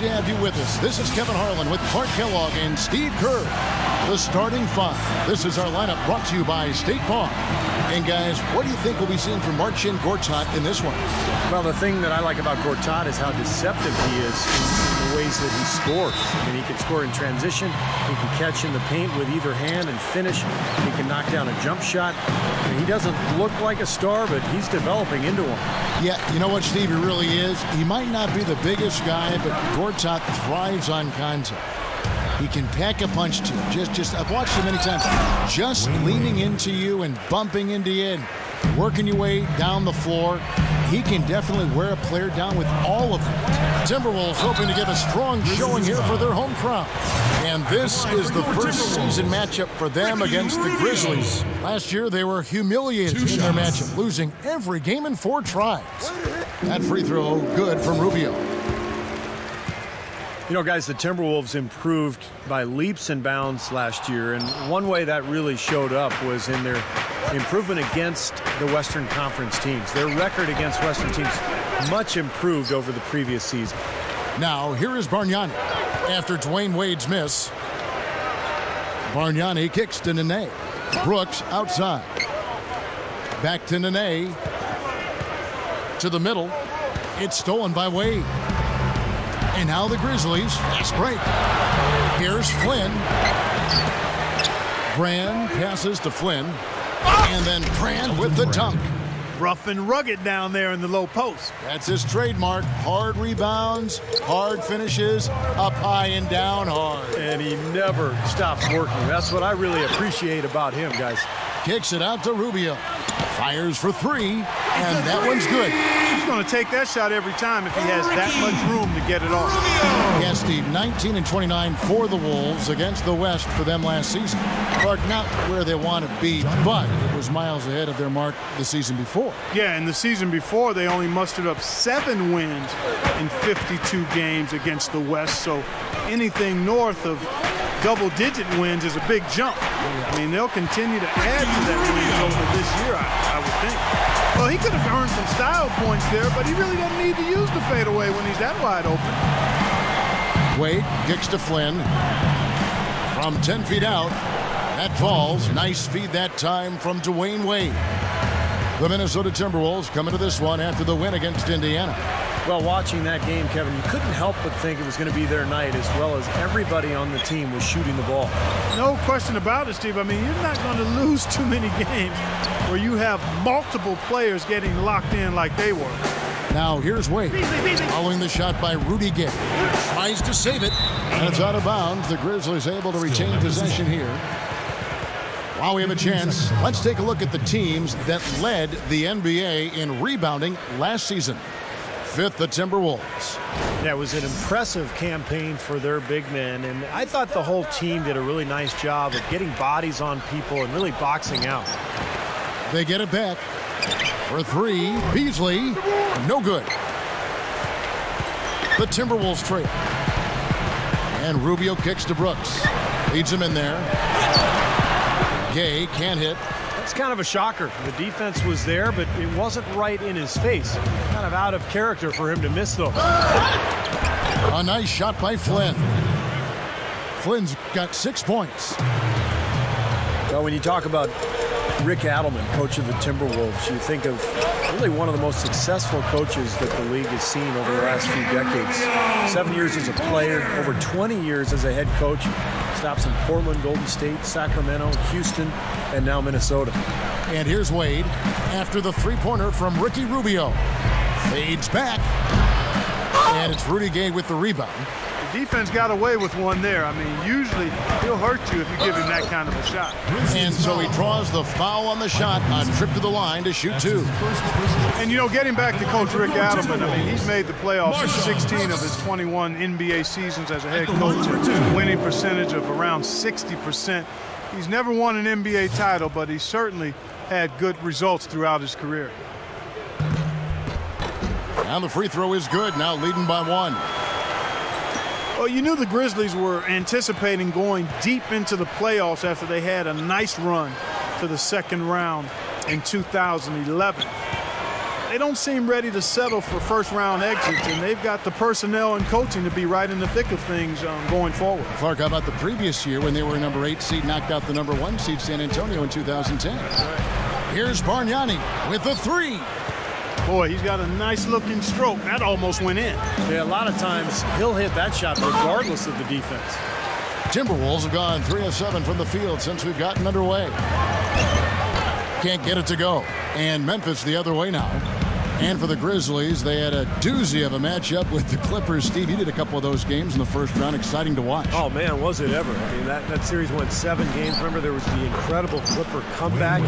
To have you with us. This is Kevin Harlan with Clark Kellogg and Steve Kerr. The starting five. This is our lineup brought to you by State Farm. And guys, what do you think we'll be seeing from Marcin Gortat in this one? Well, the thing that I like about Gortat is how deceptive he is in the ways that he scores. I mean, he can score in transition. He can catch in the paint with either hand and finish. He can knock down a jump shot. I mean, he doesn't look like a star, but he's developing into one. Yeah, you know what, Steve, he really is. He might not be the biggest guy, but Gortat thrives on contact. He can pack a punch to you. Just I've watched him many times. Just leaning into you and bumping into you and working your way down the floor. He can definitely wear a player down with all of them. Timberwolves hoping to get a strong showing here for their home crowd. And this is the first season matchup for them against the Grizzlies. Last year, they were humiliated in their matchup, losing every game in 4 tries. That free throw good from Rubio. You know, guys, the Timberwolves improved by leaps and bounds last year, and one way that really showed up was in their improvement against the Western Conference teams. Their record against Western teams much improved over the previous season. Now, here is Bargnani. After Dwayne Wade's miss, Bargnani kicks to Nene. Brooks outside. Back to Nene. To the middle. It's stolen by Wade. And now the Grizzlies, fast break. Here's Flynn. Brand passes to Flynn. And then Brand with the dunk. Rough and rugged down there in the low post. That's his trademark. Hard rebounds, hard finishes, up high and down hard. And he never stops working. That's what I really appreciate about him, guys. Kicks it out to Rubio. Fires for 3, and that one's good. He's going to take that shot every time if he has that much room to get it off. Yes, Steve, 19 and 29 for the Wolves against the West for them last season. Clark, not where they want to be, but it was miles ahead of their mark the season before. Yeah, and the season before, they only mustered up 7 wins in 52 games against the West, so anything north of double-digit wins is a big jump. I mean, they'll continue to add to that wins over this year, I would think. Well, he could have earned some style points there, but he really doesn't need to use the fadeaway when he's that wide open. Wade kicks to Flynn. From 10 feet out, that falls. Nice feed that time from Dwayne Wade. The Minnesota Timberwolves coming to this one after the win against Indiana. Well, watching that game, Kevin, you couldn't help but think it was going to be their night, as well as everybody on the team was shooting the ball. No question about it, Steve. I mean, you're not going to lose too many games where you have multiple players getting locked in like they were. Now here's Wade. Following the shot by Rudy Gay. Tries to save it, and it's out of bounds. The Grizzlies able to retain possession here. While we have a chance, let's take a look at the teams that led the NBA in rebounding last season. 5th, the Timberwolves. Yeah, it was an impressive campaign for their big men, and I thought the whole team did a really nice job of getting bodies on people and really boxing out. They get it back. For 3, Beasley, no good. The Timberwolves trail. And Rubio kicks to Brooks. Leads him in there. Gay can't hit. That's kind of a shocker. The defense was there, but it wasn't right in his face. Kind of out of character for him to miss, though. A nice shot by Flynn. Flynn's got 6 points. Well, when you talk about Rick Adelman, coach of the Timberwolves, you think of really one of the most successful coaches that the league has seen over the last few decades. 7 years as a player, over 20 years as a head coach. Stops in Portland, Golden State, Sacramento, Houston, and now Minnesota. And here's Wade after the three-pointer from Ricky Rubio. Fades back. And it's Rudy Gay with the rebound. The defense got away with one there. I mean, usually he'll hurt you if you give him that kind of a shot. And so he draws the foul on the shot on trip to the line to shoot 2. And, you know, getting back to Coach Rick Adelman, I mean, he's made the playoffs in 16 of his 21 NBA seasons as a head coach, a winning percentage of around 60%. He's never won an NBA title, but he certainly had good results throughout his career. And the free throw is good, now leading by 1. Well, you knew the Grizzlies were anticipating going deep into the playoffs after they had a nice run to the second round in 2011. they don't seem ready to settle for first-round exits, and they've got the personnel and coaching to be right in the thick of things going forward. Clark, how about the previous year when they were a number 8 seed, knocked out the number 1 seed San Antonio in 2010? Here's Bargnani with the 3. Boy, he's got a nice-looking stroke. That almost went in. Yeah, a lot of times he'll hit that shot regardless of the defense. Timberwolves have gone 3 of 7 from the field since we've gotten underway. Can't get it to go. And Memphis the other way now. And for the Grizzlies, they had a doozy of a matchup with the Clippers. Steve, you did a couple of those games in the first round. Exciting to watch. Oh, man, was it ever. I mean, that series went 7 games. Remember, there was the incredible Clipper comeback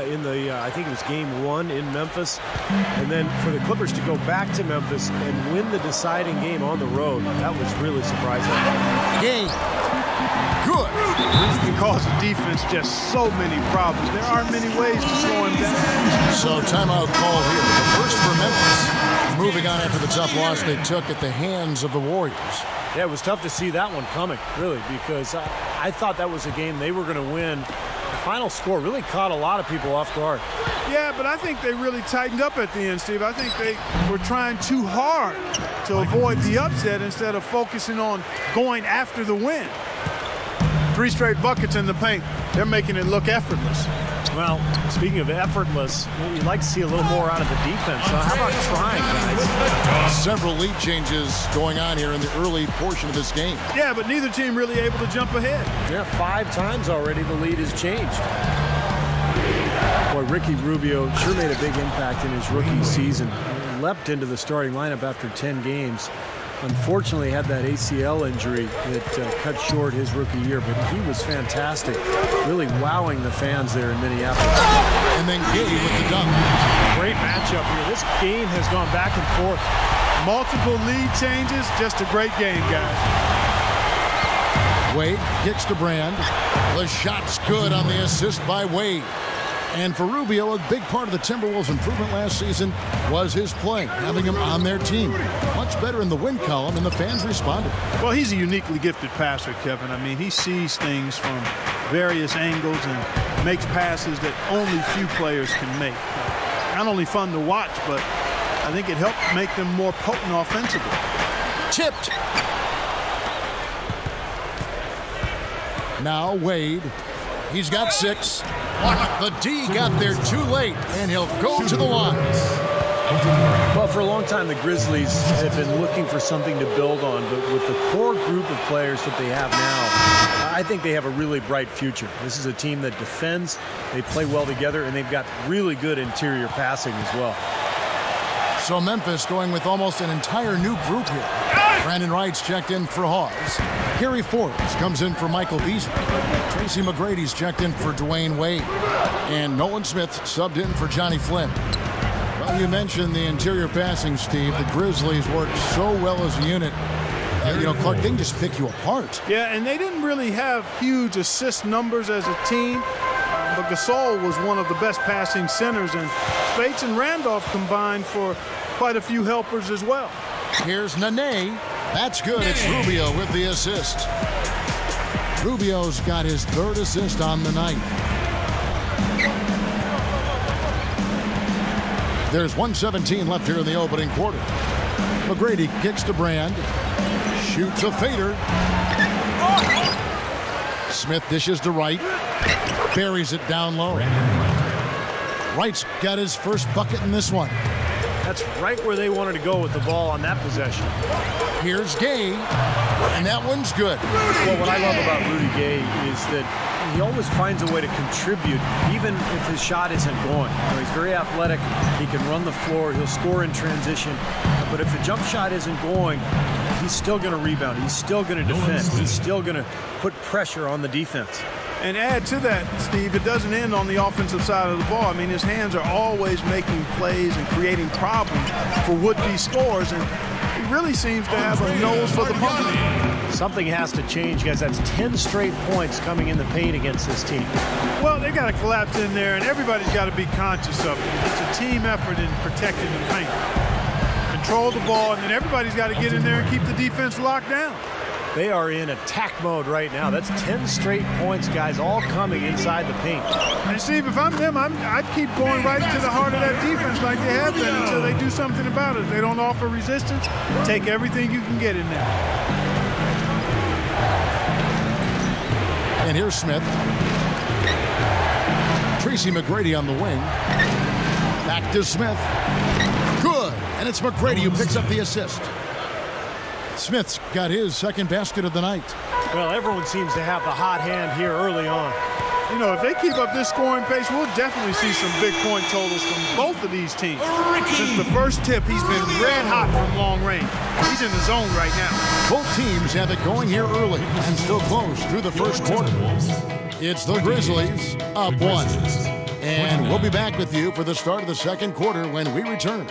in the, I think it was game 1 in Memphis. And then for the Clippers to go back to Memphis and win the deciding game on the road, that was really surprising. Game. Good. Because the defense just so many problems. There aren't many ways to slow him down. So timeout call here. The first for Memphis. Moving on after the tough loss they took at the hands of the Warriors. Yeah, it was tough to see that one coming, really, because I thought that was a game they were going to win. The final score really caught a lot of people off guard. Yeah, but I think they really tightened up at the end, Steve. I think they were trying too hard to avoid the upset instead of focusing on going after the win. 3 straight buckets in the paint. They're making it look effortless. Well, speaking of effortless, you'd like to see a little more out of the defense. So how about trying, guys? Several lead changes going on here in the early portion of this game. Yeah, but neither team really able to jump ahead. Yeah, 5 times already the lead has changed. Boy, Ricky Rubio sure made a big impact in his rookie season. He leapt into the starting lineup after 10 games. Unfortunately, had that ACL injury that cut short his rookie year, but he was fantastic, really wowing the fans there in Minneapolis. And then Gay with the dunk. Great matchup here. This game has gone back and forth. Multiple lead changes, just a great game, guys. Wade kicks to Brand. The shot's good on the assist by Wade. And for Rubio, a big part of the Timberwolves' improvement last season was his play, having him on their team. Much better in the win column, and the fans responded. Well, he's a uniquely gifted passer, Kevin. I mean, he sees things from various angles and makes passes that only few players can make. Not only fun to watch, but I think it helped make them more potent offensively. Tipped. Now Wade. He's got 6. The D got there too late, and he'll go to the line. Well, for a long time, the Grizzlies have been looking for something to build on, but with the core group of players that they have now, I think they have a really bright future. This is a team that defends, they play well together, and they've got really good interior passing as well. So Memphis going with almost an entire new group here. Brandon Wright's checked in for Hawes. Gary Forbes comes in for Michael Beasley. Tracy McGrady's checked in for Dwayne Wade. And Nolan Smith subbed in for Johnny Flynn. Well, you mentioned the interior passing, Steve. The Grizzlies worked so well as a unit. You know, Clark, they can just pick you apart. Yeah, and they didn't really have huge assist numbers as a team. But Gasol was one of the best passing centers, and Spates and Randolph combined for quite a few helpers as well. Here's Nene. That's good. It's Rubio with the assist. Rubio's got his 3rd assist on the night. There's 1:17 left here in the opening quarter. McGrady kicks to Brand. Shoots a fader. Smith dishes to Wright. Buries it down low. Wright's got his first bucket in this one. That's right where they wanted to go with the ball on that possession. Here's Gay, and that one's good. Well, what I love about Rudy Gay is that he always finds a way to contribute, even if his shot isn't going. You know, he's very athletic. He can run the floor. He'll score in transition. But if the jump shot isn't going, he's still going to rebound. He's still going to defend. He's still going to put pressure on the defense. And add to that, Steve, it doesn't end on the offensive side of the ball. I mean, his hands are always making plays and creating problems for would-be scorers, and he really seems to have a nose for the punch. Something has to change, guys. That's 10 straight points coming in the paint against this team. Well, they got to collapse in there, and everybody's got to be conscious of it. It's a team effort in protecting the paint. Control the ball, and then everybody's got to get in there and keep the defense locked down. They are in attack mode right now. That's 10 straight points, guys, all coming inside the paint. And Steve, if I'm them, I'd keep going right to the heart of that defense like they have been until they do something about it. If they don't offer resistance, take everything you can get in there. And here's Smith. Tracy McGrady on the wing. Back to Smith. Good. And it's McGrady who picks up the assist. Smith's got his second basket of the night. Well, everyone seems to have the hot hand here early on. You know, if they keep up this scoring pace, we'll definitely see some big point totals from both of these teams. Since the first tip, he's been red hot from long range. He's in the zone right now. Both teams have it going here early and still close through the first quarter. It's the Grizzlies up 1. And we'll be back with you for the start of the second quarter when we return.